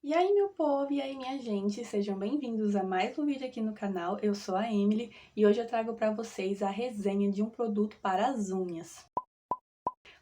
E aí, meu povo, e aí, minha gente, sejam bem-vindos a mais um vídeo aqui no canal. Eu sou a Emily e hoje eu trago para vocês a resenha de um produto para as unhas.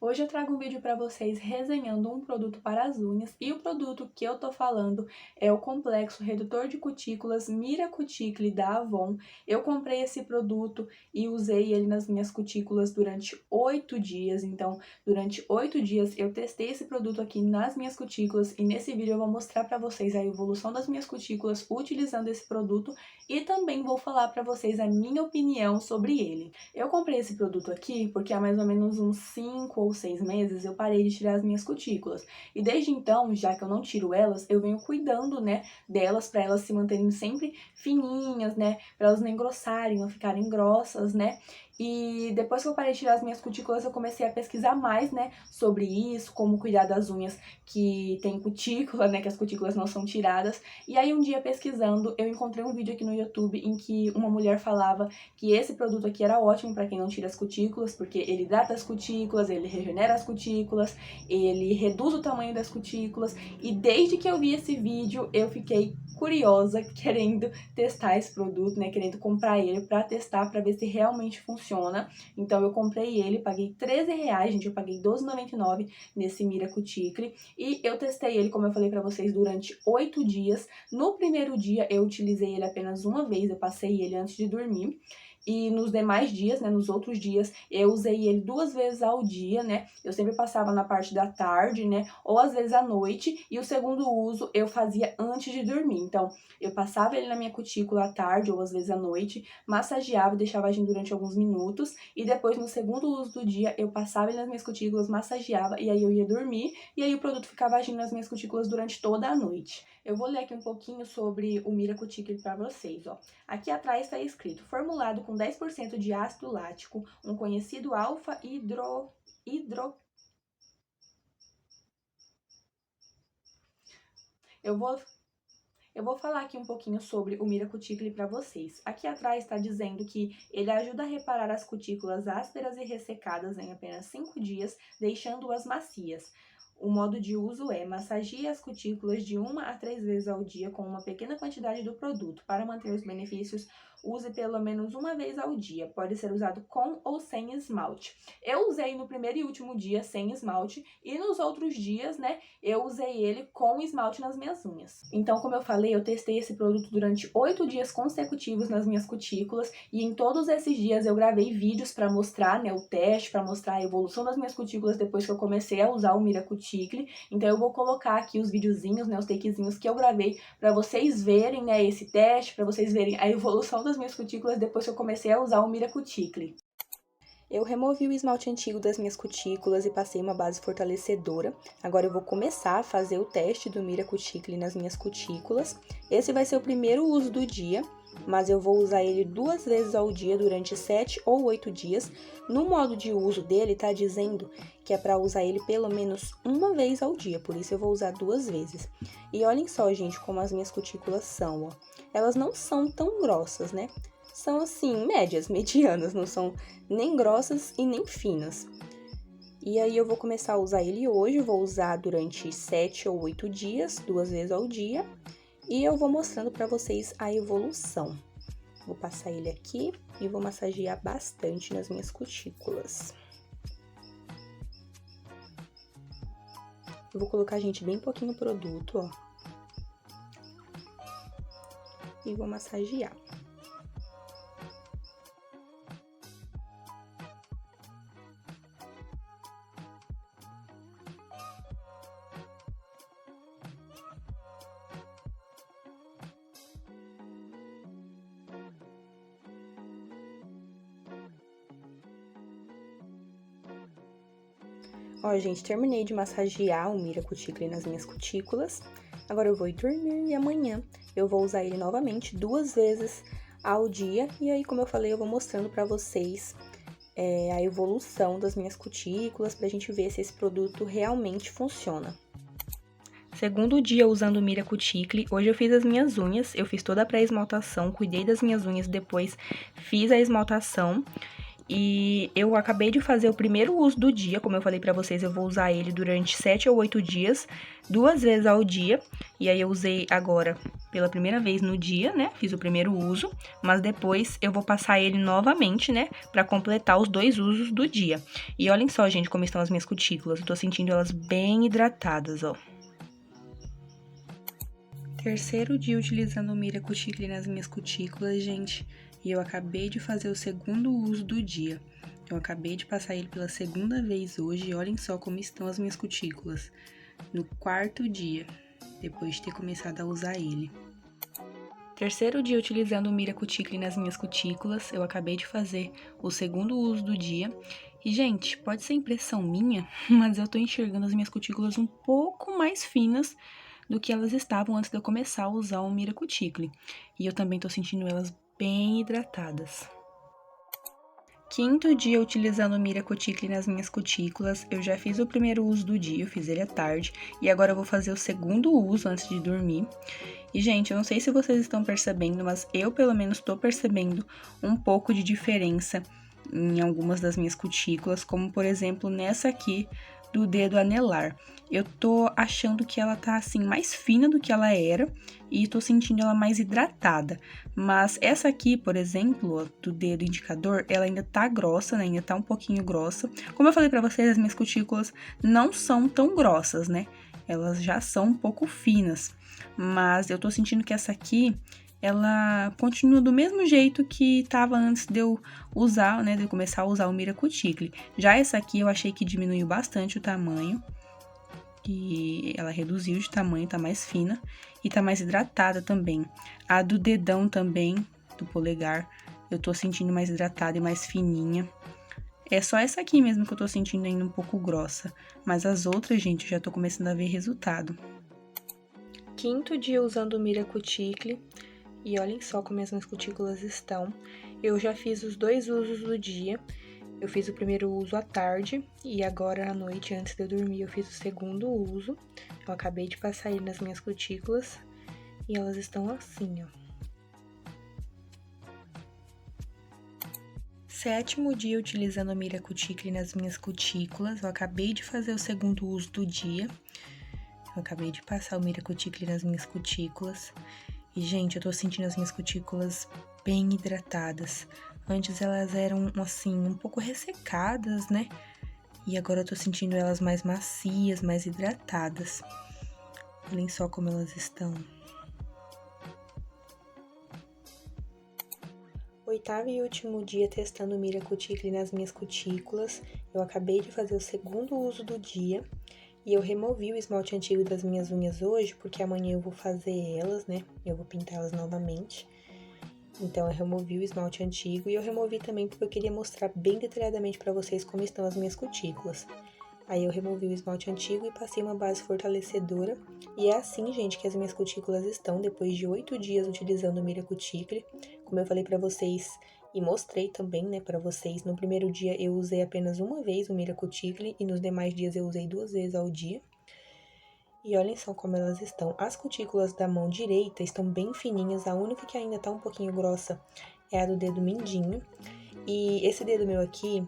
Hoje eu trago um vídeo para vocês resenhando um produto para as unhas e o produto que eu tô falando é o Complexo Redutor de Cutículas Mira Cuticle da Avon. Eu comprei esse produto e usei ele nas minhas cutículas durante 8 dias, então durante 8 dias eu testei esse produto aqui nas minhas cutículas e nesse vídeo eu vou mostrar para vocês a evolução das minhas cutículas utilizando esse produto e também vou falar para vocês a minha opinião sobre ele. Eu comprei esse produto aqui porque há mais ou menos uns 5 ou 6 meses eu parei de tirar as minhas cutículas. E desde então, já que eu não tiro elas, eu venho cuidando, né, delas para elas se manterem sempre fininhas, né, para elas não engrossarem, não ficarem grossas, né. E depois que eu parei de tirar as minhas cutículas, eu comecei a pesquisar mais, né, sobre isso, como cuidar das unhas que tem cutícula, né, que as cutículas não são tiradas. E aí um dia pesquisando, eu encontrei um vídeo aqui no YouTube em que uma mulher falava que esse produto aqui era ótimo para quem não tira as cutículas, porque ele hidrata as cutículas, ele regenera as cutículas, ele reduz o tamanho das cutículas. E desde que eu vi esse vídeo, eu fiquei curiosa, querendo testar esse produto, né, querendo comprar ele para testar, para ver se realmente funciona. Então eu comprei ele, paguei R$13, gente, eu paguei R$12,99 nesse Mira Cuticle e eu testei ele, como eu falei para vocês, durante 8 dias. No primeiro dia eu utilizei ele apenas uma vez, eu passei ele antes de dormir. E nos demais dias, né, nos outros dias, eu usei ele 2 vezes ao dia, né? Eu sempre passava na parte da tarde, né? Ou às vezes à noite. E o segundo uso eu fazia antes de dormir. Então, eu passava ele na minha cutícula à tarde ou às vezes à noite, massageava e deixava agindo durante alguns minutos. E depois, no segundo uso do dia, eu passava ele nas minhas cutículas, massageava e aí eu ia dormir. E aí o produto ficava agindo nas minhas cutículas durante toda a noite. Eu vou ler aqui um pouquinho sobre o Mira Cuticle para vocês, ó. Aqui atrás está escrito, formulado com 10% de ácido lático, um conhecido alfa-hidro... Eu vou falar aqui um pouquinho sobre o Mira Cuticle para vocês. Aqui atrás está dizendo que ele ajuda a reparar as cutículas ásperas e ressecadas em apenas 5 dias, deixando-as macias. O modo de uso é massageie as cutículas de 1 a 3 vezes ao dia com uma pequena quantidade do produto. Para manter os benefícios, use pelo menos uma vez ao dia. Pode ser usado com ou sem esmalte. Eu usei no primeiro e último dia sem esmalte e nos outros dias, né, eu usei ele com esmalte nas minhas unhas. Então, como eu falei, eu testei esse produto durante 8 dias consecutivos nas minhas cutículas e em todos esses dias eu gravei vídeos para mostrar, né, o teste, para mostrar a evolução das minhas cutículas depois que eu comecei a usar o Mira Cuticle. Então, eu vou colocar aqui os videozinhos, né, os takezinhos que eu gravei para vocês verem, né, esse teste, para vocês verem a evolução das minhas cutículas depois que eu comecei a usar o Mira Cuticle. Eu removi o esmalte antigo das minhas cutículas e passei uma base fortalecedora. Agora eu vou começar a fazer o teste do Mira Cuticle nas minhas cutículas. Esse vai ser o primeiro uso do dia, mas eu vou usar ele 2 vezes ao dia durante 7 ou 8 dias. No modo de uso dele, tá dizendo que é para usar ele pelo menos uma vez ao dia, por isso eu vou usar 2 vezes. E olhem só, gente, como as minhas cutículas são, ó. Elas não são tão grossas, né? São assim, médias, medianas, não são nem grossas e nem finas. E aí eu vou começar a usar ele hoje, vou usar durante 7 ou 8 dias, 2 vezes ao dia. E eu vou mostrando pra vocês a evolução. Vou passar ele aqui e vou massagear bastante nas minhas cutículas. Eu vou colocar, gente, bem pouquinho produto, ó. E vou massagear. Ó, gente, terminei de massagear o Mira Cuticle nas minhas cutículas. Agora eu vou ir dormir e amanhã eu vou usar ele novamente 2 vezes ao dia. E aí, como eu falei, eu vou mostrando pra vocês a evolução das minhas cutículas, pra gente ver se esse produto realmente funciona. Segundo dia usando o Mira Cuticle, hoje eu fiz as minhas unhas, eu fiz toda a pré-esmaltação, cuidei das minhas unhas, depois fiz a esmaltação. E eu acabei de fazer o primeiro uso do dia, como eu falei pra vocês, eu vou usar ele durante 7 ou 8 dias, 2 vezes ao dia. E aí eu usei agora pela primeira vez no dia, né? Fiz o primeiro uso, mas depois eu vou passar ele novamente, né? Pra completar os 2 usos do dia. E olhem só, gente, como estão as minhas cutículas. Eu tô sentindo elas bem hidratadas, ó. Terceiro dia utilizando o Mira Cuticle nas minhas cutículas, gente. E eu acabei de fazer o segundo uso do dia. Eu acabei de passar ele pela segunda vez hoje e olhem só como estão as minhas cutículas. No quarto dia, depois de ter começado a usar ele. Terceiro dia utilizando o Mira Cuticle nas minhas cutículas, eu acabei de fazer o segundo uso do dia. E, gente, pode ser impressão minha, mas eu tô enxergando as minhas cutículas um pouco mais finas do que elas estavam antes de eu começar a usar o Mira Cuticle. E eu também tô sentindo elas bem hidratadas. Quinto dia utilizando o Mira Cuticle nas minhas cutículas, eu já fiz o primeiro uso do dia, eu fiz ele à tarde, e agora eu vou fazer o segundo uso antes de dormir. E, gente, eu não sei se vocês estão percebendo, mas eu, pelo menos, tô percebendo um pouco de diferença em algumas das minhas cutículas, como, por exemplo, nessa aqui do dedo anelar. Eu tô achando que ela tá, assim, mais fina do que ela era e tô sentindo ela mais hidratada. Mas essa aqui, por exemplo, ó, do dedo indicador, ela ainda tá grossa, né? Ainda tá um pouquinho grossa. Como eu falei pra vocês, as minhas cutículas não são tão grossas, né? Elas já são um pouco finas. Mas eu tô sentindo que essa aqui, ela continua do mesmo jeito que tava antes de eu usar, né, de eu começar a usar o Mira Cuticle. Já essa aqui eu achei que diminuiu bastante o tamanho, que ela reduziu de tamanho, tá mais fina e tá mais hidratada também. A do dedão também, do polegar, eu tô sentindo mais hidratada e mais fininha. É só essa aqui mesmo que eu tô sentindo ainda um pouco grossa, mas as outras, gente, eu já tô começando a ver resultado. Quinto dia usando o Mira Cuticle. E olhem só como as minhas cutículas estão. Eu já fiz os 2 usos do dia. Eu fiz o primeiro uso à tarde e agora à noite, antes de eu dormir, eu fiz o segundo uso. Eu acabei de passar ele nas minhas cutículas e elas estão assim, ó. Sétimo dia utilizando a Mira Cuticle nas minhas cutículas. Eu acabei de fazer o segundo uso do dia. Eu acabei de passar o Mira Cuticle nas minhas cutículas. E, gente, eu tô sentindo as minhas cutículas bem hidratadas. Antes elas eram, assim, um pouco ressecadas, né? E agora eu tô sentindo elas mais macias, mais hidratadas. Olhem só como elas estão. Oitavo e último dia testando o Mira Cuticle nas minhas cutículas. Eu acabei de fazer o segundo uso do dia. E eu removi o esmalte antigo das minhas unhas hoje, porque amanhã eu vou fazer elas, né? Eu vou pintá-las novamente. Então, eu removi o esmalte antigo e eu removi também porque eu queria mostrar bem detalhadamente pra vocês como estão as minhas cutículas. Aí, eu removi o esmalte antigo e passei uma base fortalecedora. E é assim, gente, que as minhas cutículas estão depois de 8 dias utilizando o Mira Cuticle. Como eu falei pra vocês e mostrei também, né, pra vocês, no primeiro dia eu usei apenas uma vez o Mira Cuticle e nos demais dias eu usei 2 vezes ao dia. E olhem só como elas estão. As cutículas da mão direita estão bem fininhas, a única que ainda tá um pouquinho grossa é a do dedo mindinho. E esse dedo meu aqui,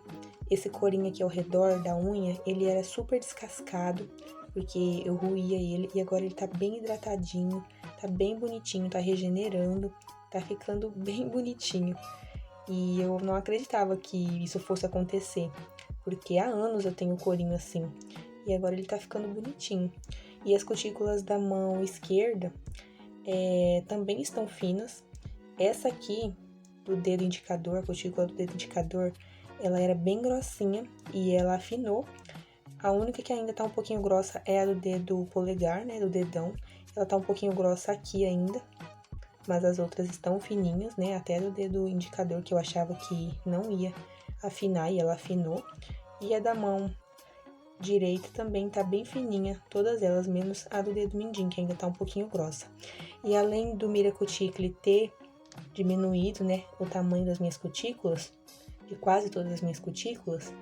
esse corinho aqui ao redor da unha, ele era super descascado, porque eu roía ele, e agora ele tá bem hidratadinho, tá bem bonitinho, tá regenerando, tá ficando bem bonitinho. E eu não acreditava que isso fosse acontecer, porque há anos eu tenho o corinho assim, e agora ele tá ficando bonitinho. E as cutículas da mão esquerda também estão finas. Essa aqui, do dedo indicador, a cutícula do dedo indicador, ela era bem grossinha e ela afinou. A única que ainda tá um pouquinho grossa é a do dedo polegar, né, do dedão. Ela tá um pouquinho grossa aqui ainda, mas as outras estão fininhas, né, até do dedo indicador que eu achava que não ia afinar e ela afinou. E a da mão direita também tá bem fininha, todas elas, menos a do dedo mindinho, que ainda tá um pouquinho grossa. E além do Mira Cuticle ter diminuído, né, o tamanho das minhas cutículas, de quase todas as minhas cutículas,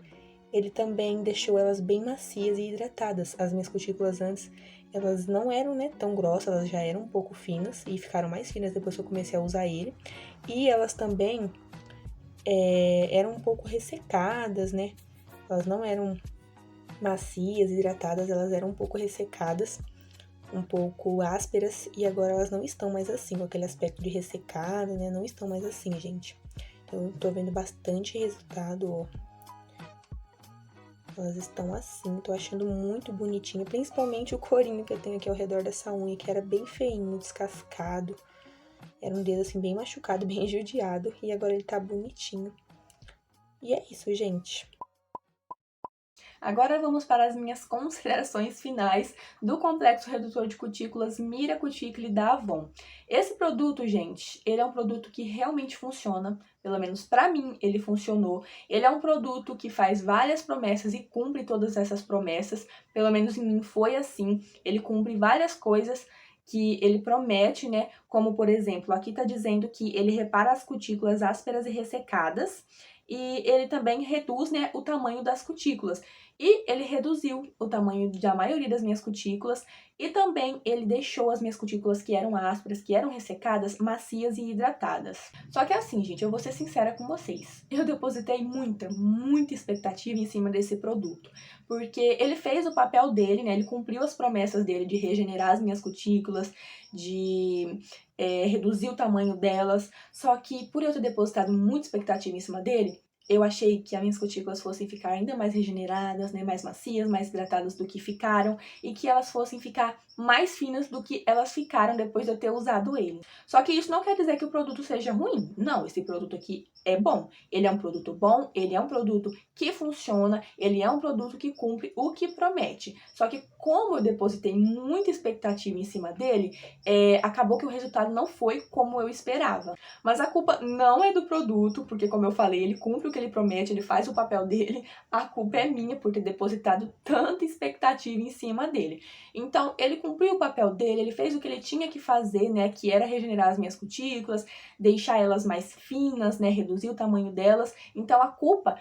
ele também deixou elas bem macias e hidratadas. As minhas cutículas antes, elas não eram, né, tão grossas, elas já eram um pouco finas e ficaram mais finas depois que eu comecei a usar ele. E elas também eram um pouco ressecadas, né? Elas não eram macias, hidratadas, elas eram um pouco ressecadas, um pouco ásperas, e agora elas não estão mais assim, com aquele aspecto de ressecado, né? Não estão mais assim, gente. Então, eu tô vendo bastante resultado, ó. Elas estão assim, tô achando muito bonitinho, principalmente o corinho que eu tenho aqui ao redor dessa unha, que era bem feinho, descascado. Era um dedo assim bem machucado, bem judiado, e agora ele tá bonitinho. E é isso, gente. Agora vamos para as minhas considerações finais do Complexo Redutor de Cutículas Mira Cuticle da Avon. Esse produto, gente, ele é um produto que realmente funciona, pelo menos para mim ele funcionou. Ele é um produto que faz várias promessas e cumpre todas essas promessas, pelo menos em mim foi assim. Ele cumpre várias coisas que ele promete, né? Como, por exemplo, aqui tá dizendo que ele repara as cutículas ásperas e ressecadas, e ele também reduz, né, o tamanho das cutículas. E ele reduziu o tamanho da maioria das minhas cutículas e também ele deixou as minhas cutículas que eram ásperas, que eram ressecadas, macias e hidratadas. Só que assim, gente, eu vou ser sincera com vocês. Eu depositei muita expectativa em cima desse produto. Porque ele fez o papel dele, né? Ele cumpriu as promessas dele de regenerar as minhas cutículas, de reduzir o tamanho delas. Só que por eu ter depositado muita expectativa em cima dele, eu achei que as minhas cutículas fossem ficar ainda mais regeneradas, né, mais macias, mais hidratadas do que ficaram, e que elas fossem ficar mais finas do que elas ficaram depois de eu ter usado ele. Só que isso não quer dizer que o produto seja ruim. Não, esse produto aqui é bom. Ele é um produto bom, ele é um produto que funciona, ele é um produto que cumpre o que promete. Só que como eu depositei muita expectativa em cima dele, acabou que o resultado não foi como eu esperava. Mas a culpa não é do produto, porque como eu falei, ele cumpre o que ele promete, ele faz o papel dele. A culpa é minha por ter depositado tanta expectativa em cima dele. Então, ele cumpriu o papel dele, ele fez o que ele tinha que fazer, né, que era regenerar as minhas cutículas, deixar elas mais finas, né, reduzir o tamanho delas. Então, a culpa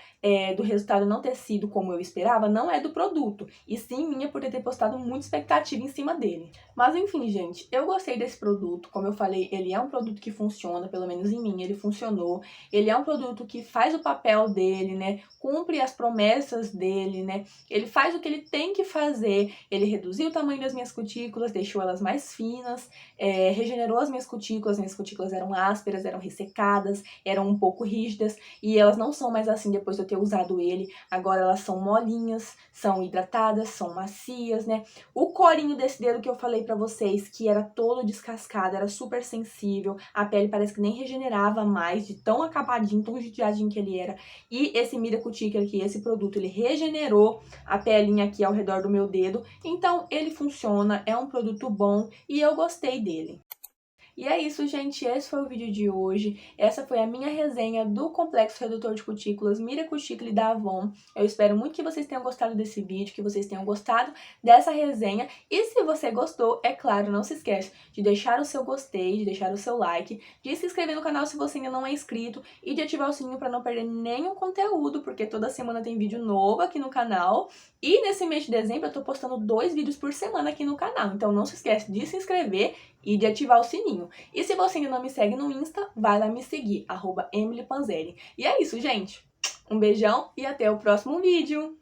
do resultado não ter sido como eu esperava não é do produto, e sim minha por ter depositado muita expectativa em cima dele. Mas enfim, gente, eu gostei desse produto. Como eu falei, ele é um produto que funciona, pelo menos em mim ele funcionou. Ele é um produto que faz o papel dele, né, cumpre as promessas dele, né, ele faz o que ele tem que fazer. Ele reduziu o tamanho das minhas cutículas, deixou elas mais finas, regenerou as minhas cutículas eram ásperas, eram ressecadas, eram um pouco rígidas, e elas não são mais assim depois de eu ter usado ele. Agora elas são molinhas, são hidratadas, são macias, né. O corinho desse dedo que eu falei pra vocês, que era todo descascado, era super sensível, a pele parece que nem regenerava mais, de tão acabadinho, tão judiadinho que ele era. E esse Mira Cuticle aqui, esse produto, ele regenerou a pelinha aqui ao redor do meu dedo, então ele funciona, é um produto bom e eu gostei dele. E é isso, gente, esse foi o vídeo de hoje. Essa foi a minha resenha do Complexo Redutor de Cutículas Mira Cuticle da Avon. Eu espero muito que vocês tenham gostado desse vídeo, que vocês tenham gostado dessa resenha. E se você gostou, é claro, não se esquece de deixar o seu gostei, de deixar o seu like, de se inscrever no canal se você ainda não é inscrito e de ativar o sininho para não perder nenhum conteúdo, porque toda semana tem vídeo novo aqui no canal. E nesse mês de dezembro eu tô postando 2 vídeos por semana aqui no canal, então não se esquece de se inscrever e de ativar o sininho. E se você ainda não me segue no Insta, vai lá me seguir, @EmilyPanzeri. E é isso, gente. Um beijão e até o próximo vídeo!